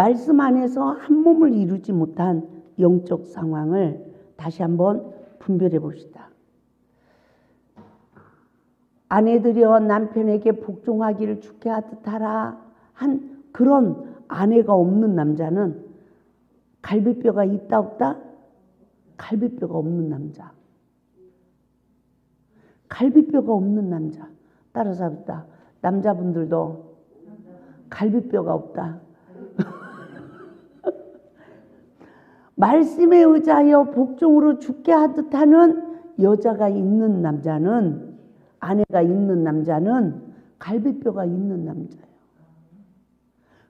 말씀 안에서 한 몸을 이루지 못한 영적 상황을 다시 한번 분별해 봅시다. 아내들이여 남편에게 복종하기를 주께 하듯 하라 한 그런 아내가 없는 남자는 갈비뼈가 있다 없다? 갈비뼈가 없는 남자. 갈비뼈가 없는 남자. 따라서 합시다. 남자분들도 갈비뼈가 없다. 말씀에 의지하여 복종으로 죽게 하듯 하는 여자가 있는 남자는, 아내가 있는 남자는 갈비뼈가 있는 남자예요.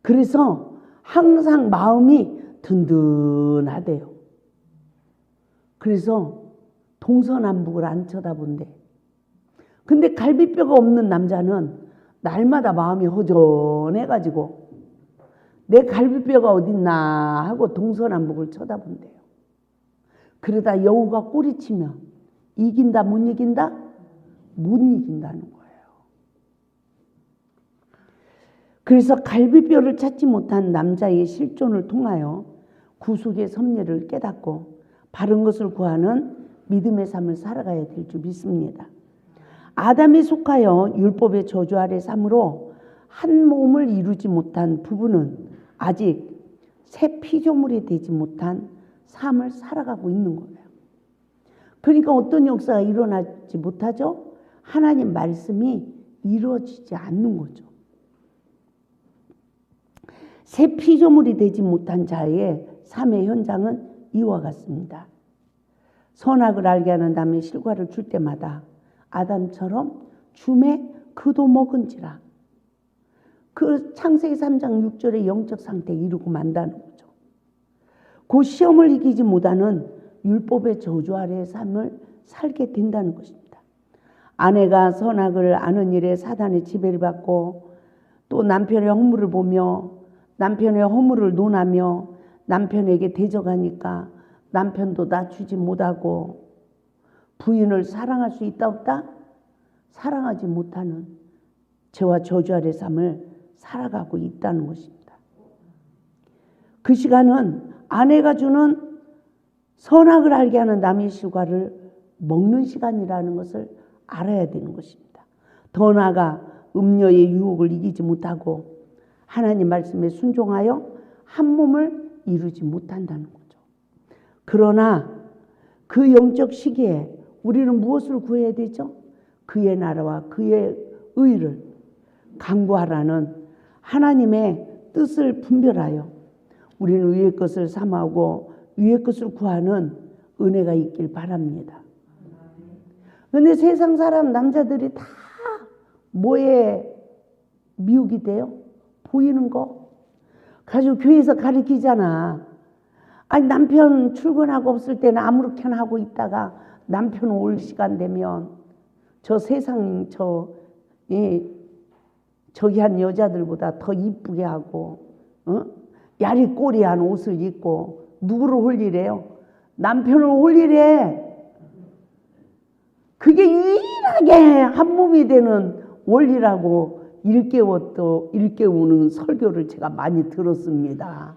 그래서 항상 마음이 든든하대요. 그래서 동서남북을 안 쳐다본대. 근데 갈비뼈가 없는 남자는 날마다 마음이 허전해가지고 내 갈비뼈가 어딨나 하고 동서남북을 쳐다본대요. 그러다 여우가 꼬리치면 이긴다 못 이긴다? 못 이긴다는 거예요. 그래서 갈비뼈를 찾지 못한 남자의 실존을 통하여 구속의 섭리를 깨닫고 바른 것을 구하는 믿음의 삶을 살아가야 될 줄 믿습니다. 아담이 속하여 율법의 저주 아래 삶으로 한 몸을 이루지 못한 부부는 아직 새 피조물이 되지 못한 삶을 살아가고 있는 거예요. 그러니까 어떤 역사가 일어나지 못하죠? 하나님 말씀이 이루어지지 않는 거죠. 새 피조물이 되지 못한 자의 삶의 현장은 이와 같습니다. 선악을 알게 하는 남의 실과를 줄 때마다 아담처럼 줌에 그도 먹은지라. 그 창세기 3장 6절의 영적 상태에 이르고 만다는 거죠. 그 시험을 이기지 못하는 율법의 저주 아래의 삶을 살게 된다는 것입니다. 아내가 선악을 아는 일에 사단의 지배를 받고 또 남편의 허물을 보며 남편의 허물을 논하며 남편에게 대적하니까 남편도 낮추지 못하고 부인을 사랑할 수 있다 없다? 사랑하지 못하는 죄와 저주 아래 삶을 살아가고 있다는 것입니다. 그 시간은 아내가 주는 선악을 알게 하는 남의 실과를 먹는 시간이라는 것을 알아야 되는 것입니다. 더 나아가 음녀의 유혹을 이기지 못하고 하나님 말씀에 순종하여 한 몸을 이루지 못한다는 거죠. 그러나 그 영적 시기에 우리는 무엇을 구해야 되죠? 그의 나라와 그의 의를 강구하라는 하나님의 뜻을 분별하여 우리는 위의 것을 삼하고 위의 것을 구하는 은혜가 있길 바랍니다. 그런데 세상 사람 남자들이 다 뭐에 미혹이 돼요? 보이는 거. 가지고 교회에서 가르치잖아. 아니 남편 출근하고 없을 때는 아무렇게나 하고 있다가 남편 올 시간 되면 저 세상 저기 한 여자들보다 더 이쁘게 하고 야리꼬리한 옷을 입고 누구를 홀리래요? 남편을 홀리래. 그게 유일하게 한 몸이 되는 원리라고 일깨우는 설교를 제가 많이 들었습니다.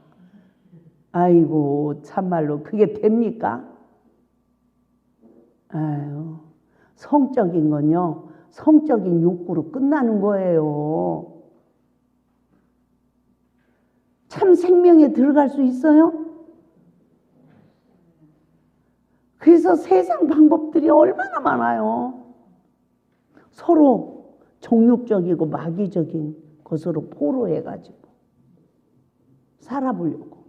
아이고 참말로 그게 됩니까? 아유, 성적인 건요, 성적인 욕구로 끝나는 거예요. 참 생명에 들어갈 수 있어요? 그래서 세상 방법들이 얼마나 많아요. 서로 정욕적이고 마귀적인 것으로 포로해가지고 살아보려고.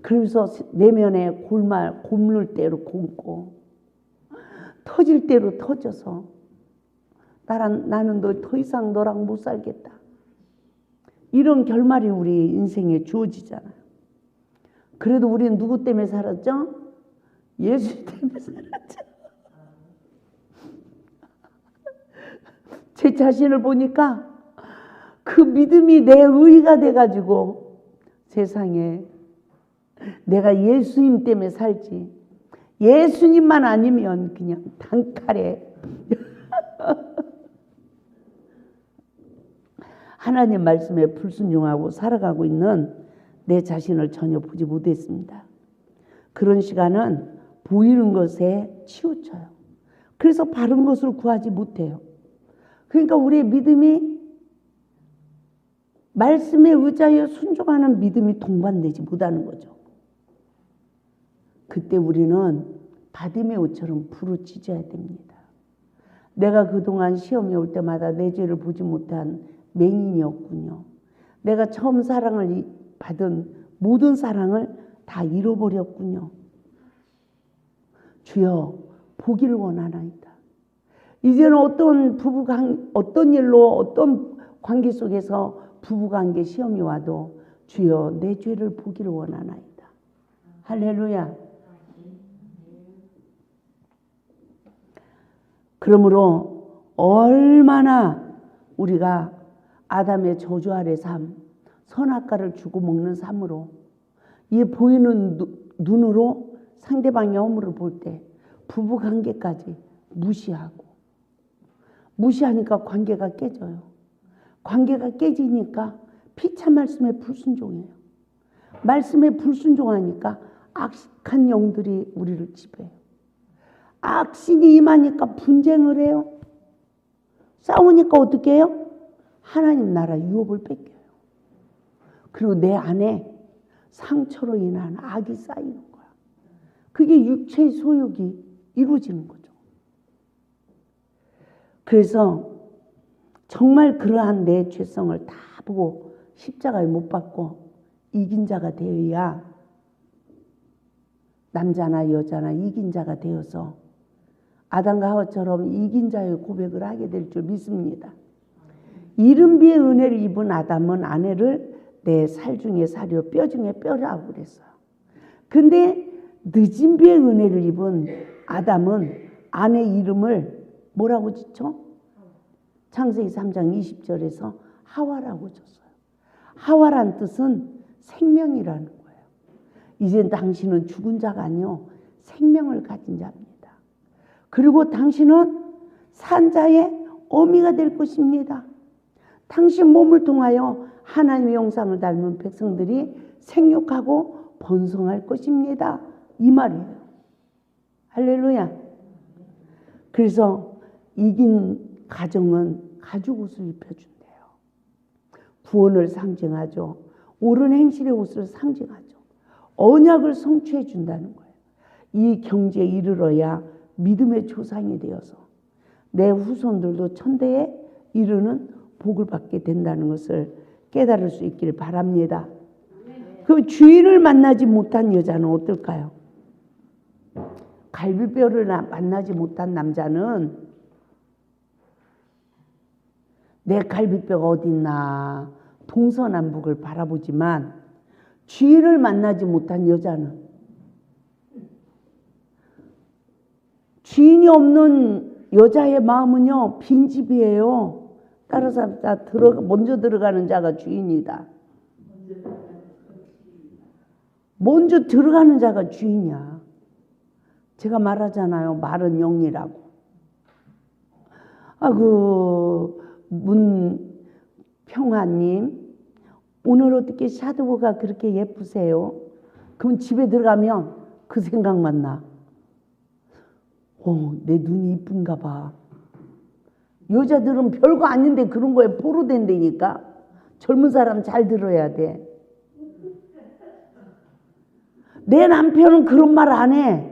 그러면서 내면에 곪을 대로 곪고 터질 대로 터져서 나는 너 더 이상 너랑 못 살겠다. 이런 결말이 우리 인생에 주어지잖아요. 그래도 우리는 누구 때문에 살았죠? 예수 때문에 살았죠. 제 자신을 보니까 그 믿음이 내 의가 돼가지고 세상에 내가 예수님 때문에 살지, 예수님만 아니면 그냥 단칼에 하나님 말씀에 불순종하고 살아가고 있는 내 자신을 전혀 보지 못했습니다. 그런 시간은 보이는 것에 치우쳐요. 그래서 바른 것을 구하지 못해요. 그러니까 우리의 믿음이 말씀에 의지하여 순종하는 믿음이 동반되지 못하는 거죠. 그때 우리는 바디메오처럼 부르짖어야 됩니다. 내가 그동안 시험이 올 때마다 내 죄를 보지 못한 맹인이었군요. 내가 처음 사랑을 받은 모든 사랑을 다 잃어버렸군요. 주여 보기를 원하나이다. 이제는 어떤 일로 어떤 관계 속에서 부부관계 시험이 와도 주여 내 죄를 보기를 원하나이다. 할렐루야. 그러므로 얼마나 우리가 아담의 저주 아래 삶, 선악과를 주고 먹는 삶으로 이 보이는 눈으로 상대방의 허물을 볼 때 부부관계까지 무시하니까 관계가 깨져요. 관계가 깨지니까 피차 말씀에 불순종해요. 말씀에 불순종하니까 악한 영들이 우리를 지배해요. 악신이 임하니까 분쟁을 해요. 싸우니까 어떻게 해요? 하나님 나라 유업을 뺏겨요. 그리고 내 안에 상처로 인한 악이 쌓이는 거야. 그게 육체의 소욕이 이루어지는 거죠. 그래서 정말 그러한 내 죄성을 다 보고 십자가에 못 박고 이긴 자가 되어야, 남자나 여자나 이긴 자가 되어서 아담과 하와처럼 이긴 자의 고백을 하게 될 줄 믿습니다. 이른비의 은혜를 입은 아담은 아내를 내 살 중에 살이요 뼈 중에 뼈라고 그랬어요. 근데 늦은 비의 은혜를 입은 아담은 아내 이름을 뭐라고 짓죠? 창세기 3장 20절에서 하와라고 줬어요. 하와란 뜻은 생명이라는 거예요. 이제 당신은 죽은 자가 아니요 생명을 가진 자입니다. 그리고 당신은 산 자의 어미가 될 것입니다. 당신 몸을 통하여 하나님의 형상을 닮은 백성들이 생육하고 번성할 것입니다. 이 말이에요. 할렐루야. 그래서 이긴 가정은 가죽 옷을 입혀준대요. 구원을 상징하죠. 옳은 행실의 옷을 상징하죠. 언약을 성취해 준다는 거예요. 이 경지에 이르러야 믿음의 조상이 되어서 내 후손들도 천대에 이르는 복을 받게 된다는 것을 깨달을 수 있기를 바랍니다. 그 주인을 만나지 못한 여자는 어떨까요? 갈비뼈를 만나지 못한 남자는 내 갈비뼈가 어딨나 동서남북을 바라보지만, 주인을 만나지 못한 여자는, 주인이 없는 여자의 마음은요 빈집이에요. 따라서 먼저 들어가는 자가 주인이다. 먼저 들어가는 자가 주인이야. 제가 말하잖아요. 말은 영이라고. 문평화님, 오늘 어떻게 샤도가 그렇게 예쁘세요? 그럼 집에 들어가면 그 생각만 나. 내 눈이 이쁜가 봐. 여자들은 별거 아닌데 그런 거에 포로된다니까. 젊은 사람 잘 들어야 돼. 내 남편은 그런 말 안 해.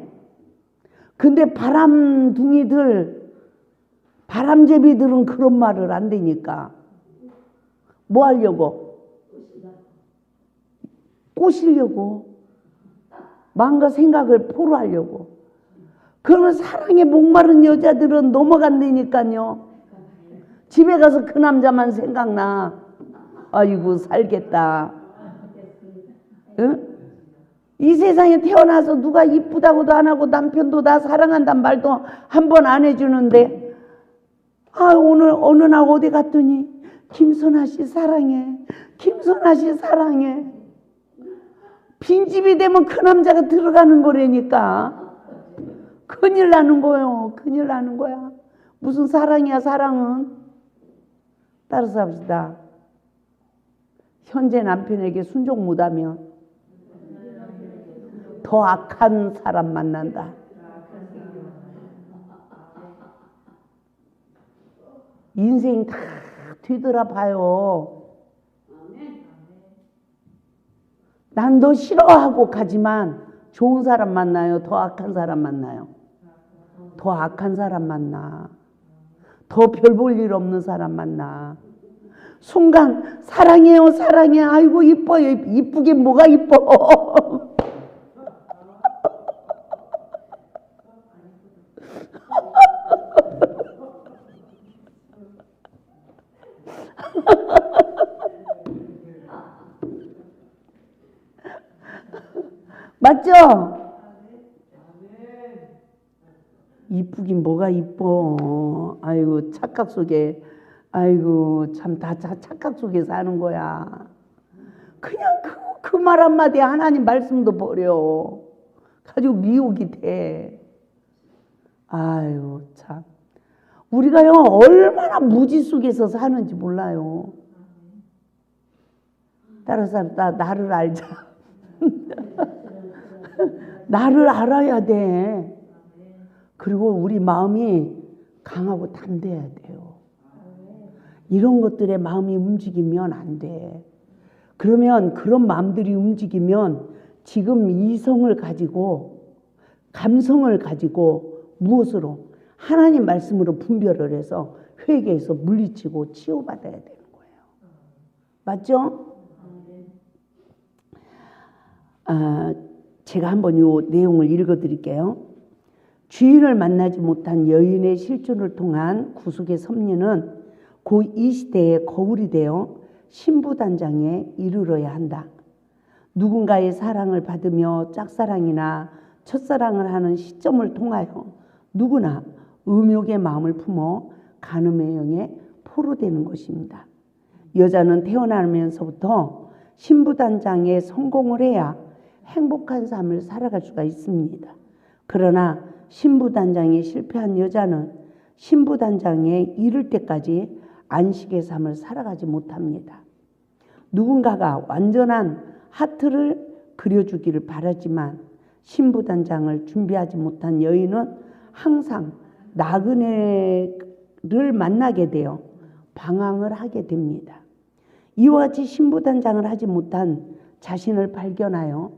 근데 바람제비들은 그런 말을 안 되니까. 뭐 하려고? 꼬시려고. 마음과 생각을 포로하려고. 그러면 사랑에 목마른 여자들은 넘어간다니까요. 집에 가서 그 남자만 생각나. 아이고 살겠다. 응? 이 세상에 태어나서 누가 이쁘다고도 안 하고 남편도 나 사랑한다는 말도 한 번 안 해주는데, 오늘 어느 날 어디 갔더니 김선아 씨 사랑해. 김선아 씨 사랑해. 빈집이 되면 그 남자가 들어가는 거라니까. 큰일 나는 거예요. 큰일 나는 거야. 무슨 사랑이야 사랑은. 따라서 합시다. 현재 남편에게 순종 못하면 더 악한 사람 만난다. 인생 다 뒤돌아봐요. 난 너 싫어하고 가지만 좋은 사람 만나요? 더 악한 사람 만나요? 더 악한 사람 만나. 더 별 볼 일 없는 사람 만나. 순간 사랑해요 사랑해. 아이고 이뻐요. 이쁘게 뭐가 이뻐. 맞죠? 이쁘긴 뭐가 이뻐. 아이고 착각 속에, 아이고 참 다 착각 속에 사는 거야. 그냥 그 말 한마디에 하나님 말씀도 버려 가지고 미혹이 돼. 아유 참, 우리가요 얼마나 무지 속에서 사는지 몰라요. 따라서 나를 알자. 나를 알아야 돼. 그리고 우리 마음이 강하고 담대해야 돼요. 이런 것들에 마음이 움직이면 안 돼. 그러면 그런 마음들이 움직이면 지금 이성을 가지고 감성을 가지고 무엇으로? 하나님 말씀으로 분별을 해서 회개해서 물리치고 치유받아야 되는 거예요. 맞죠? 제가 한번 이 내용을 읽어드릴게요. 주인을 만나지 못한 여인의 실존을 통한 구속의 섭리는 곧 이 시대의 거울이 되어 신부단장에 이르러야 한다. 누군가의 사랑을 받으며 짝사랑이나 첫사랑을 하는 시점을 통하여 누구나 음욕의 마음을 품어 간음의 영에 포로되는 것입니다. 여자는 태어나면서부터 신부단장에 성공을 해야 행복한 삶을 살아갈 수가 있습니다. 그러나 신부단장에 실패한 여자는 신부단장에 이를 때까지 안식의 삶을 살아가지 못합니다. 누군가가 완전한 하트를 그려주기를 바라지만 신부단장을 준비하지 못한 여인은 항상 나그네를 만나게 되어 방황을 하게 됩니다. 이와 같이 신부단장을 하지 못한 자신을 발견하여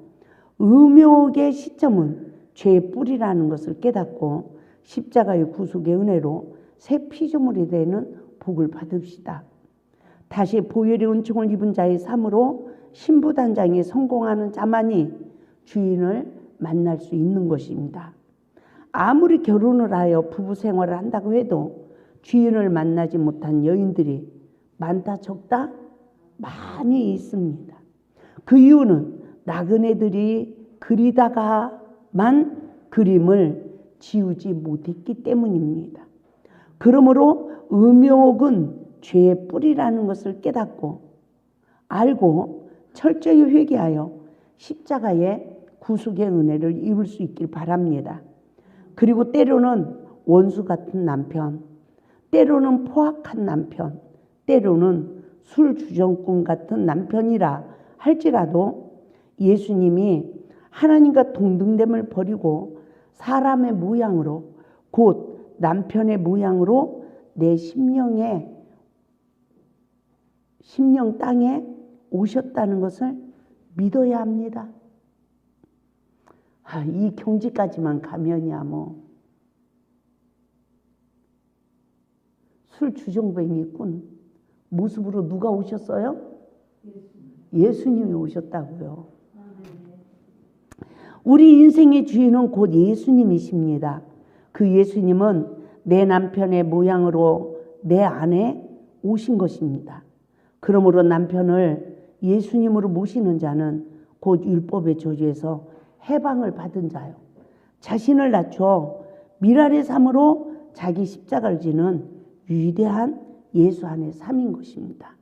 음욕의 시점은 죄의 뿌리라는 것을 깨닫고 십자가의 구속의 은혜로 새 피조물이 되는 복을 받읍시다. 다시 보혈의 은총을 입은 자의 삶으로 신부단장에 성공하는 자만이 주인을 만날 수 있는 것입니다. 아무리 결혼을 하여 부부 생활을 한다고 해도 주인을 만나지 못한 여인들이 많다 적다? 많이 있습니다. 그 이유는 나그네들이 그리다가만 그림을 지우지 못했기 때문입니다. 그러므로 음욕은 죄의 뿌리라는 것을 깨닫고 알고 철저히 회개하여 십자가의 구속의 은혜를 입을 수 있길 바랍니다. 그리고 때로는 원수 같은 남편, 때로는 포악한 남편, 때로는 술 주정꾼 같은 남편이라 할지라도 예수님이 하나님과 동등됨을 버리고 사람의 모양으로 곧 남편의 모양으로 내 심령 땅에 오셨다는 것을 믿어야 합니다. 이 경지까지만 가면이야 뭐. 술 주정뱅이꾼 모습으로 누가 오셨어요? 예수님이 오셨다고요. 우리 인생의 주인은 곧 예수님이십니다. 그 예수님은 내 남편의 모양으로 내 안에 오신 것입니다. 그러므로 남편을 예수님으로 모시는 자는 곧 율법의 저주에서 해방을 받은 자요. 자신을 낮춰 미랄의 삶으로 자기 십자가를 지는 위대한 예수 안의 삶인 것입니다.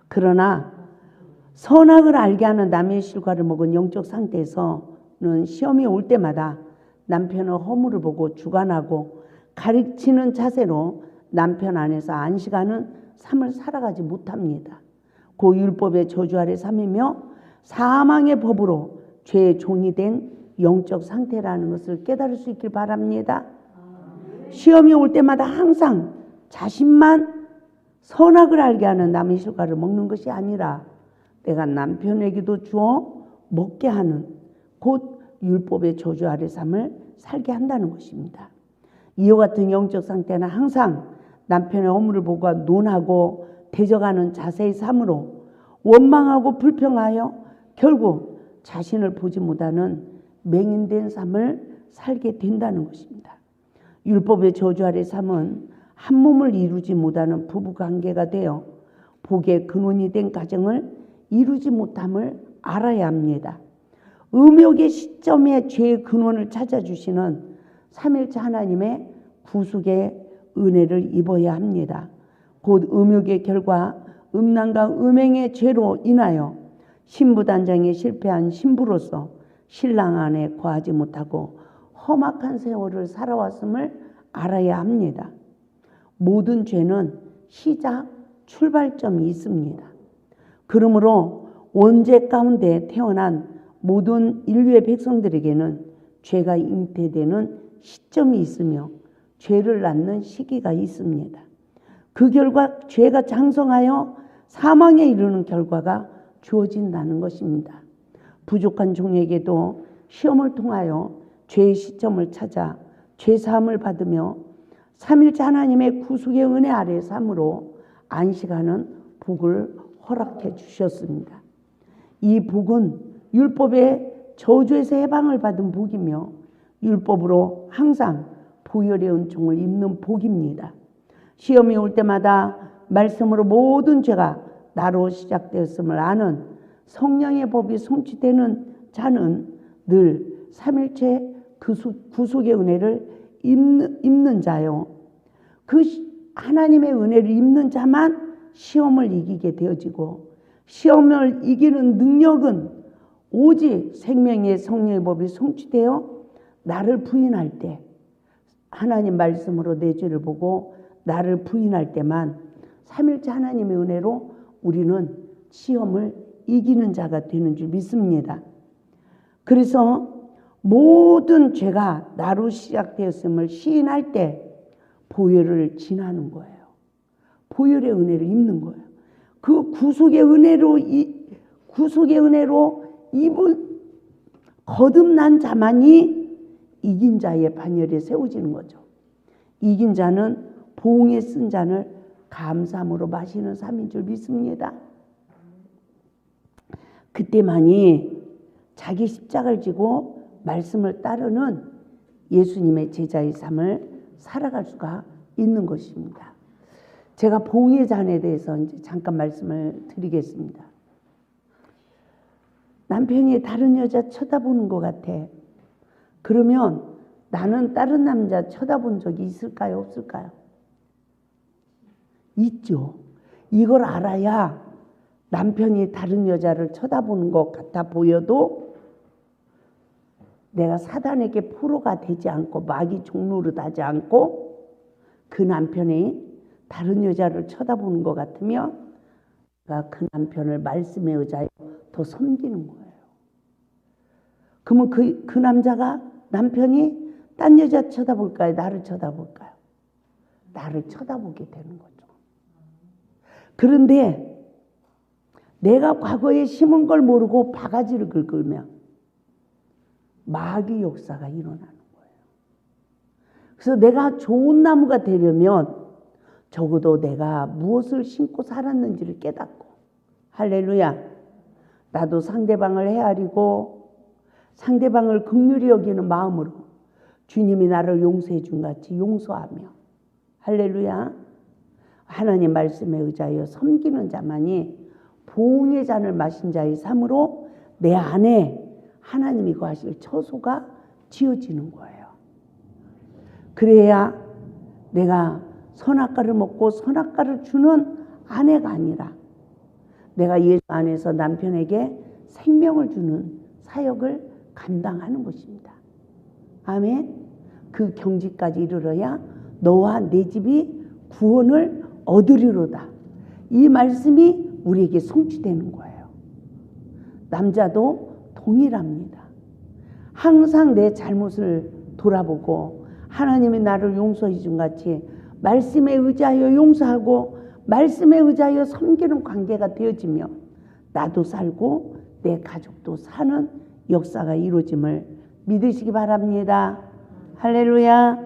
그러나 선악을 알게 하는 남의 실과를 먹은 영적 상태에서는 시험이 올 때마다 남편의 허물을 보고 주관하고 가르치는 자세로 남편 안에서 안식하는 삶을 살아가지 못합니다. 그 율법의 저주 아래 삼이며 사망의 법으로 죄의 종이 된 영적 상태라는 것을 깨달을 수 있길 바랍니다. 시험이 올 때마다 항상 자신만 선악을 알게 하는 남의 실과를 먹는 것이 아니라 내가 남편에게도 주어 먹게 하는 곧 율법의 저주 아래 삶을 살게 한다는 것입니다. 이와 같은 영적 상태는 항상 남편의 허물을 보고 논하고 대적하는 자세의 삶으로 원망하고 불평하여 결국 자신을 보지 못하는 맹인된 삶을 살게 된다는 것입니다. 율법의 저주 아래 삶은 한 몸을 이루지 못하는 부부관계가 되어 복의 근원이 된 가정을 이루지 못함을 알아야 합니다. 음욕의 시점에 죄의 근원을 찾아주시는 삼일째 하나님의 구속의 은혜를 입어야 합니다. 곧 음욕의 결과 음란과 음행의 죄로 인하여 신부단장에 실패한 신부로서 신랑 안에 거하지 못하고 험악한 세월을 살아왔음을 알아야 합니다. 모든 죄는 시작, 출발점이 있습니다. 그러므로 원죄 가운데 태어난 모든 인류의 백성들에게는 죄가 잉태되는 시점이 있으며 죄를 낳는 시기가 있습니다. 그 결과 죄가 장성하여 사망에 이르는 결과가 주어진다는 것입니다. 부족한 종에게도 시험을 통하여 죄의 시점을 찾아 죄사함을 받으며 삼일째 하나님의 구속의 은혜 아래 삶으로 안식하는 복을 허락해 주셨습니다. 이 복은 율법의 저주에서 해방을 받은 복이며 율법으로 항상 보혈의 은총을 입는 복입니다. 시험이 올 때마다 말씀으로 모든 죄가 나로 시작되었음을 아는 성령의 법이 성취되는 자는 늘 삼일째 구속의 은혜를 입는 자요. 그 하나님의 은혜를 입는 자만 시험을 이기게 되어지고 시험을 이기는 능력은 오직 생명의 성령의 법이 성취되어 나를 부인할 때 하나님 말씀으로 내 죄를 보고 나를 부인할 때만 삼일째 하나님의 은혜로 우리는 시험을 이기는 자가 되는 줄 믿습니다. 그래서 모든 죄가 나로 시작되었음을 시인할 때 보혈을 지나는 거예요. 보혈의 은혜를 입는 거예요. 그 구속의 은혜로 입은 거듭난 자만이 이긴 자의 반열에 세워지는 거죠. 이긴 자는 보응에 쓴 잔을 감사함으로 마시는 삶인 줄 믿습니다. 그때만이 자기 십자가를 지고 말씀을 따르는 예수님의 제자의 삶을 살아갈 수가 있는 것입니다. 제가 보응의 잔에 대해서 이제 잠깐 말씀을 드리겠습니다. 남편이 다른 여자 쳐다보는 것 같아. 그러면 나는 다른 남자 쳐다본 적이 있을까요? 없을까요? 있죠. 이걸 알아야 남편이 다른 여자를 쳐다보는 것 같아 보여도 내가 사단에게 포로가 되지 않고 마귀 종노릇하지 않고 그 남편이 다른 여자를 쳐다보는 것 같으면 내가 그 남편을 말씀에 의지하여 더 섬기는 거예요. 그러면 그 남편이 딴 여자 쳐다볼까요? 나를 쳐다볼까요? 나를 쳐다보게 되는 거죠. 그런데 내가 과거에 심은 걸 모르고 바가지를 긁으면 마귀 역사가 일어나는 거예요. 그래서 내가 좋은 나무가 되려면 적어도 내가 무엇을 심고 살았는지를 깨닫고 할렐루야. 나도 상대방을 헤아리고 상대방을 긍휼히 여기는 마음으로 주님이 나를 용서해 준 같이 용서하며 할렐루야. 하나님 말씀에 의지하여 섬기는 자만이 보응의 잔을 마신 자의 삶으로 내 안에 하나님이 거하실 처소가 지어지는 거예요. 그래야 내가 선악과를 먹고 선악과를 주는 아내가 아니라 내가 예수 안에서 남편에게 생명을 주는 사역을 감당하는 것입니다. 아멘. 그 경지까지 이르러야 너와 내 집이 구원을 얻으리로다. 이 말씀이 우리에게 성취되는 거예요. 남자도 동일합니다. 항상 내 잘못을 돌아보고 하나님이 나를 용서해 준 같이 말씀에 의지하여 용서하고 말씀에 의지하여 섬기는 관계가 되어지면 나도 살고 내 가족도 사는 역사가 이루어짐을 믿으시기 바랍니다. 할렐루야.